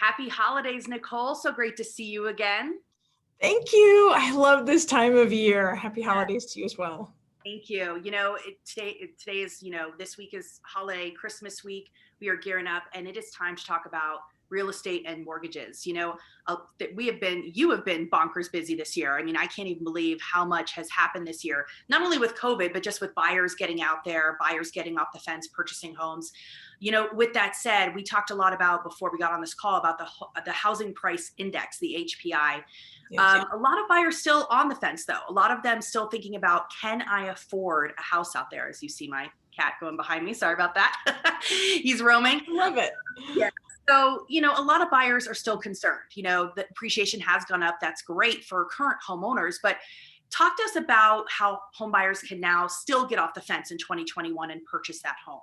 Happy holidays, Nicole. So great to see you again. Thank you. I love this time of year. Happy holidays to you as well. Thank you. Today is, this week is holiday, Christmas week. We are gearing up, and it is time to talk about real estate and mortgages. You have been bonkers busy this year. I mean, I can't even believe how much has happened this year, not only with COVID, but just with buyers getting out there, buyers getting off the fence, purchasing homes. With that said, we talked a lot about, before we got on this call, about the housing price index, the HPI. Yes. A lot of buyers still on the fence, though. A lot of them still thinking about, can I afford a house out there? As you see my cat going behind me. Sorry about that. He's roaming. Love it. Yeah. So, a lot of buyers are still concerned. The appreciation has gone up. That's great for current homeowners. But talk to us about how home buyers can now still get off the fence in 2021 and purchase that home.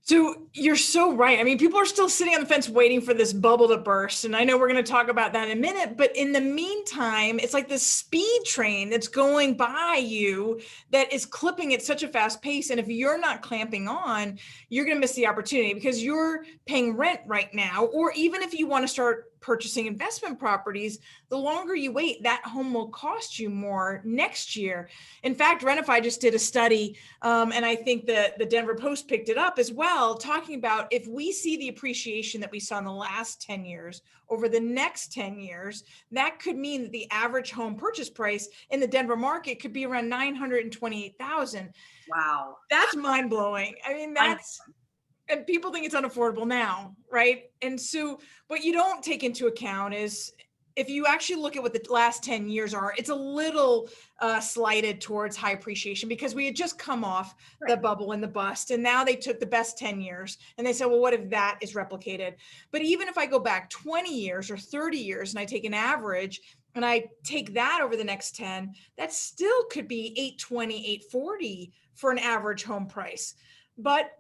So you're so right. I mean, people are still sitting on the fence waiting for this bubble to burst. And I know we're going to talk about that in a minute, but in the meantime, it's like this speed train that's going by you that is clipping at such a fast pace. And if you're not clamping on, you're going to miss the opportunity because you're paying rent right now. Or even if you want to start purchasing investment properties, the longer you wait, that home will cost you more next year. In fact, Renify just did a study, and I think that the Denver Post picked it up as well, talking about if we see the appreciation that we saw in the last 10 years over the next 10 years, that could mean that the average home purchase price in the Denver market could be around $928,000. Wow. That's mind blowing. I mean, and people think it's unaffordable now, right? And so what you don't take into account is if you actually look at what the last 10 years are, it's a little slighted towards high appreciation because we had just come off the bubble and the bust. And now they took the best 10 years and they said, well, what if that is replicated? But even if I go back 20 years or 30 years and I take an average and I take that over the next 10, that still could be 820, 840 for an average home price. But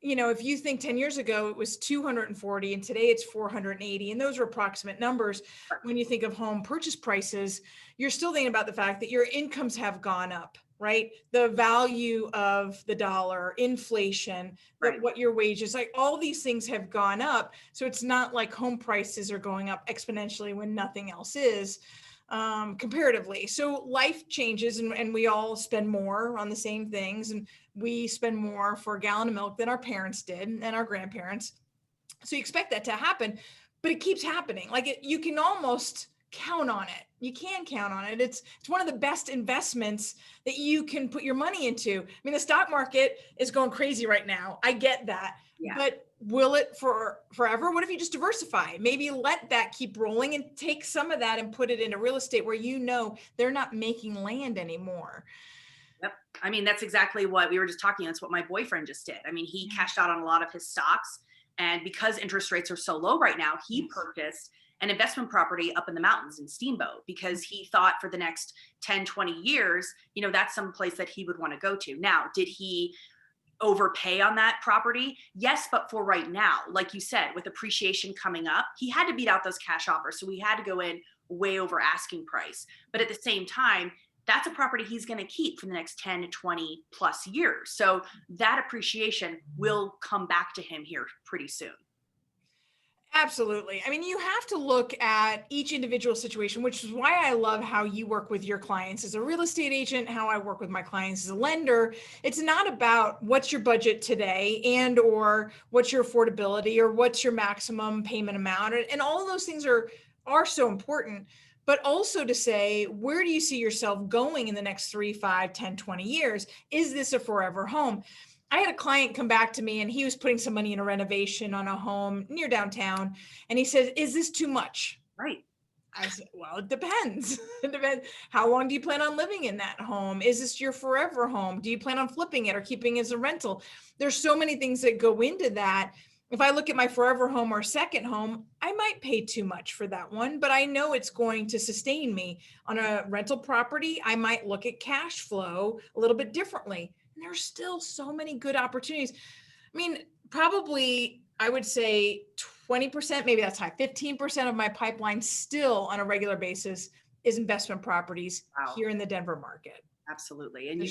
if you think 10 years ago, it was 240 and today it's 480, and those are approximate numbers. When you think of home purchase prices, you're still thinking about the fact that your incomes have gone up, right? The value of the dollar, inflation, what your wages, like all these things have gone up. So it's not like home prices are going up exponentially when nothing else is. Comparatively. So life changes and we all spend more on the same things, and we spend more for a gallon of milk than our parents did and our grandparents. So you expect that to happen, but it keeps happening. You can almost count on it. You can count on it. It's one of the best investments that you can put your money into. I mean, the stock market is going crazy right now. I get that, but will it forever? What if you just diversify? Maybe let that keep rolling and take some of that and put it into real estate where they're not making land anymore. Yep. I mean, that's exactly what we were just talking. That's what my boyfriend just did. I mean, he cashed out on a lot of his stocks, and because interest rates are so low right now, he purchased an investment property up in the mountains in Steamboat because he thought for the next 10, 20 years, that's some place that he would want to go to. Now, did he overpay on that property? Yes, but for right now, like you said, with appreciation coming up, he had to beat out those cash offers. So we had to go in way over asking price. But at the same time, that's a property he's going to keep for the next 10 to 20 plus years. So that appreciation will come back to him here pretty soon. Absolutely. I mean, you have to look at each individual situation, which is why I love how you work with your clients as a real estate agent, how I work with my clients as a lender. It's not about what's your budget today and or what's your affordability or what's your maximum payment amount. And all of those things are so important, but also to say, where do you see yourself going in the next 3, 5, 10, 20 years? Is this a forever home? I had a client come back to me and he was putting some money in a renovation on a home near downtown. And he said, is this too much? Right. I said, well, it depends. It depends. How long do you plan on living in that home? Is this your forever home? Do you plan on flipping it or keeping it as a rental? There's so many things that go into that. If I look at my forever home or second home, I might pay too much for that one, but I know it's going to sustain me. On a rental property, I might look at cash flow a little bit differently. And there's still so many good opportunities. I mean, probably I would say 20%, maybe that's high, 15% of my pipeline still on a regular basis is investment properties here in the Denver market. Absolutely. And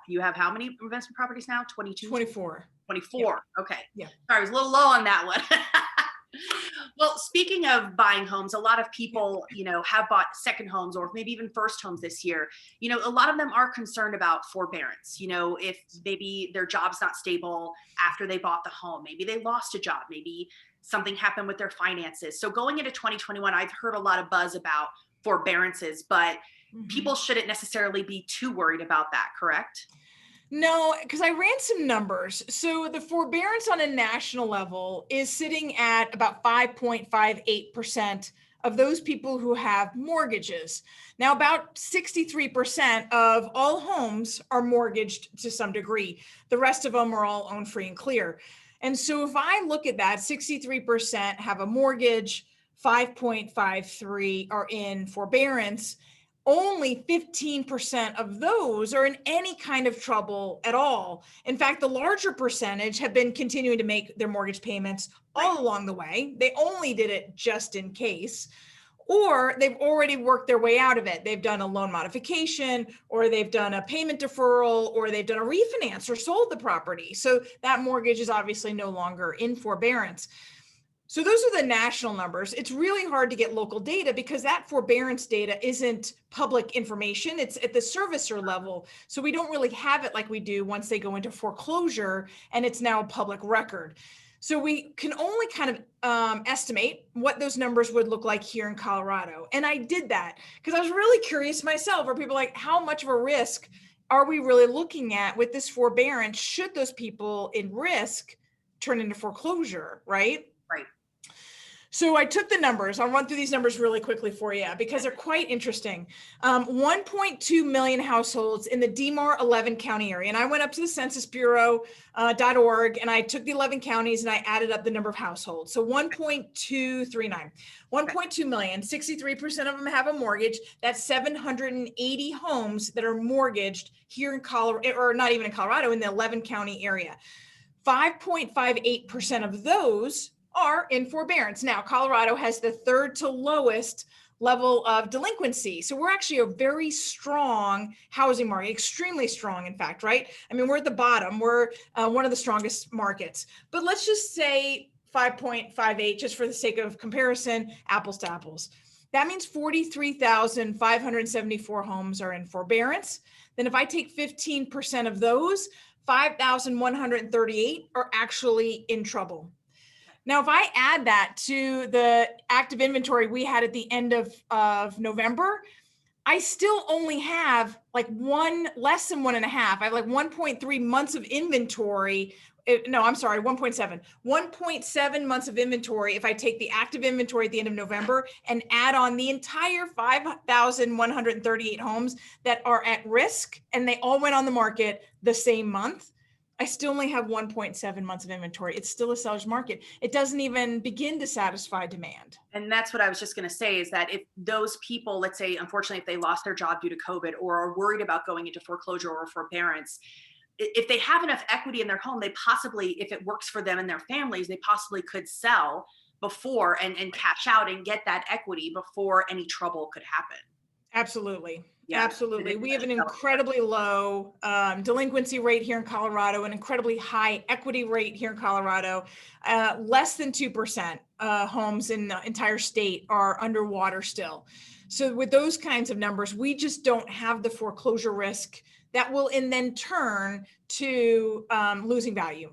you have how many investment properties now? 22? 24. 24. Yeah. Okay. Yeah. Sorry, I was a little low on that one. Well, speaking of buying homes, a lot of people, have bought second homes or maybe even first homes this year. A lot of them are concerned about forbearance. If maybe their job's not stable after they bought the home, maybe they lost a job, maybe something happened with their finances. So going into 2021, I've heard a lot of buzz about forbearances, but people shouldn't necessarily be too worried about that, correct? No, because I ran some numbers. So the forbearance on a national level is sitting at about 5.58% of those people who have mortgages. Now, about 63% of all homes are mortgaged to some degree. The rest of them are all owned free and clear. And so if I look at that, 63% have a mortgage, 5.53 are in forbearance. Only 15% of those are in any kind of trouble at all. In fact, the larger percentage have been continuing to make their mortgage payments all along the way. They only did it just in case, or they've already worked their way out of it. They've done a loan modification, or they've done a payment deferral, or they've done a refinance or sold the property. So that mortgage is obviously no longer in forbearance. So those are the national numbers. It's really hard to get local data because that forbearance data isn't public information. It's at the servicer level. So we don't really have it like we do once they go into foreclosure and it's now a public record. So we can only kind of estimate what those numbers would look like here in Colorado. And I did that because I was really curious myself. Are people like, how much of a risk are we really looking at with this forbearance? Should those people in risk turn into foreclosure, right? Right. So I took the numbers. I'll run through these numbers really quickly for you because they're quite interesting. 1.2 million households in the DMAR 11 county area. And I went up to the Census Bureau.org and I took the 11 counties and I added up the number of households. So 1.239, 1.2 million, 63% of them have a mortgage. That's 780 homes that are mortgaged here in Colorado, or not even in Colorado, in the 11 county area. 5.58% of those are in forbearance. Now, Colorado has the third to lowest level of delinquency. So we're actually a very strong housing market, extremely strong, in fact, right? I mean, we're at the bottom. We're one of the strongest markets. But let's just say 5.58, just for the sake of comparison, apples to apples. That means 43,574 homes are in forbearance. Then if I take 15% of those, 5,138 are actually in trouble. Now, if I add that to the active inventory we had at the end of November, I still only have like less than 1.5. I have like 1.3 months of inventory. No, I'm sorry, 1.7. 1.7 months of inventory if I take the active inventory at the end of November and add on the entire 5,138 homes that are at risk and they all went on the market the same month. I still only have 1.7 months of inventory. It's still a seller's market. It doesn't even begin to satisfy demand. And that's what I was just going to say is that if those people, let's say, unfortunately, if they lost their job due to COVID or are worried about going into foreclosure or forbearance, if they have enough equity in their home, they possibly, if it works for them and their families, they possibly could sell before and cash out and get that equity before any trouble could happen. Absolutely. Yeah, absolutely. We have an incredibly low delinquency rate here in Colorado, an incredibly high equity rate here in Colorado. Less than 2% homes in the entire state are underwater still. So with those kinds of numbers, we just don't have the foreclosure risk that will then turn to losing value.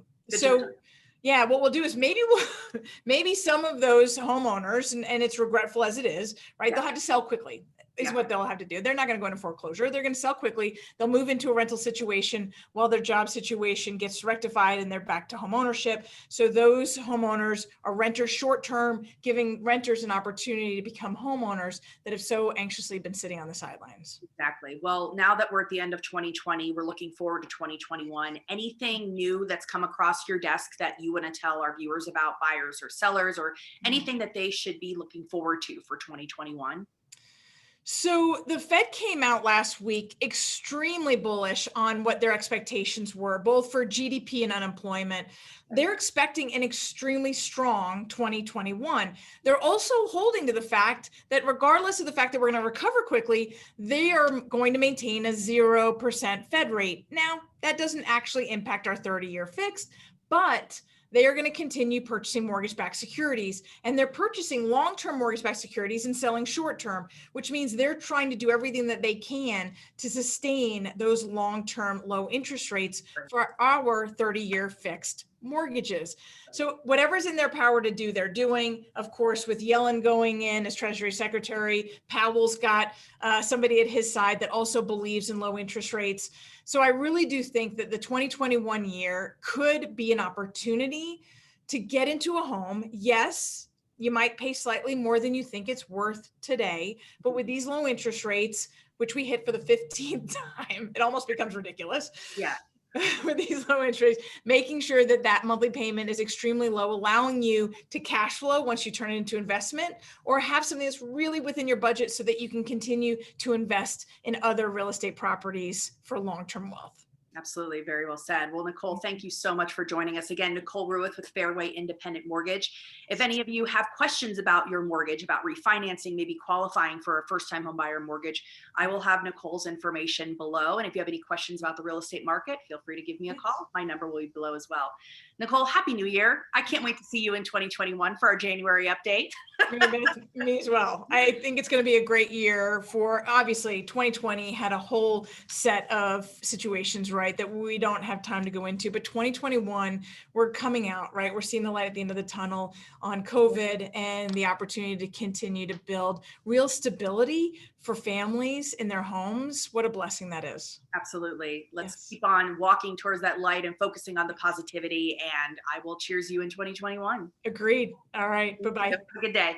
Yeah, what we'll do is maybe some of those homeowners, and it's regretful as it is, right? Yeah. They'll have to sell quickly. Is what they'll have to do. They're not going to go into foreclosure. They're going to sell quickly. They'll move into a rental situation while their job situation gets rectified and they're back to home ownership. So those homeowners are renters short-term, giving renters an opportunity to become homeowners that have so anxiously been sitting on the sidelines. Exactly. Well, now that we're at the end of 2020, we're looking forward to 2021. Anything new that's come across your desk that you want to tell our viewers about, buyers or sellers, or anything that they should be looking forward to for 2021? So the Fed came out last week extremely bullish on what their expectations were, both for GDP and unemployment. They're expecting an extremely strong 2021. They're also holding to the fact that regardless of the fact that we're going to recover quickly, they are going to maintain a 0% Fed rate. Now, that doesn't actually impact our 30-year fixed, but they are going to continue purchasing mortgage-backed securities, and they're purchasing long-term mortgage-backed securities and selling short-term, which means they're trying to do everything that they can to sustain those long-term low interest rates for our 30-year fixed mortgages. So whatever's in their power to do, they're doing. Of course, with Yellen going in as Treasury Secretary, Powell's got somebody at his side that also believes in low interest rates. So I really do think that the 2021 year could be an opportunity to get into a home. Yes, you might pay slightly more than you think it's worth today, but with these low interest rates, which we hit for the 15th time, it almost becomes ridiculous. Yeah. With these low interest rates, making sure that that monthly payment is extremely low, allowing you to cash flow once you turn it into investment, or have something that's really within your budget so that you can continue to invest in other real estate properties for long-term wealth. Absolutely. Very well said. Well, Nicole, thank you so much for joining us again. Nicole Rueth with Fairway Independent Mortgage. If any of you have questions about your mortgage, about refinancing, maybe qualifying for a first-time home buyer mortgage, I will have Nicole's information below. And if you have any questions about the real estate market, feel free to give me a call. My number will be below as well. Nicole, Happy New Year. I can't wait to see you in 2021 for our January update. Me as well. I think it's going to be a great year for, obviously 2020 had a whole set of situations, right, that we don't have time to go into, but 2021, we're coming out, right? We're seeing the light at the end of the tunnel on COVID and the opportunity to continue to build real stability for families in their homes. What a blessing that is. Absolutely. Let's Yes. keep on walking towards that light and focusing on the positivity. And I will cheers you in 2021. Agreed. All right. Bye-bye. Have a good day.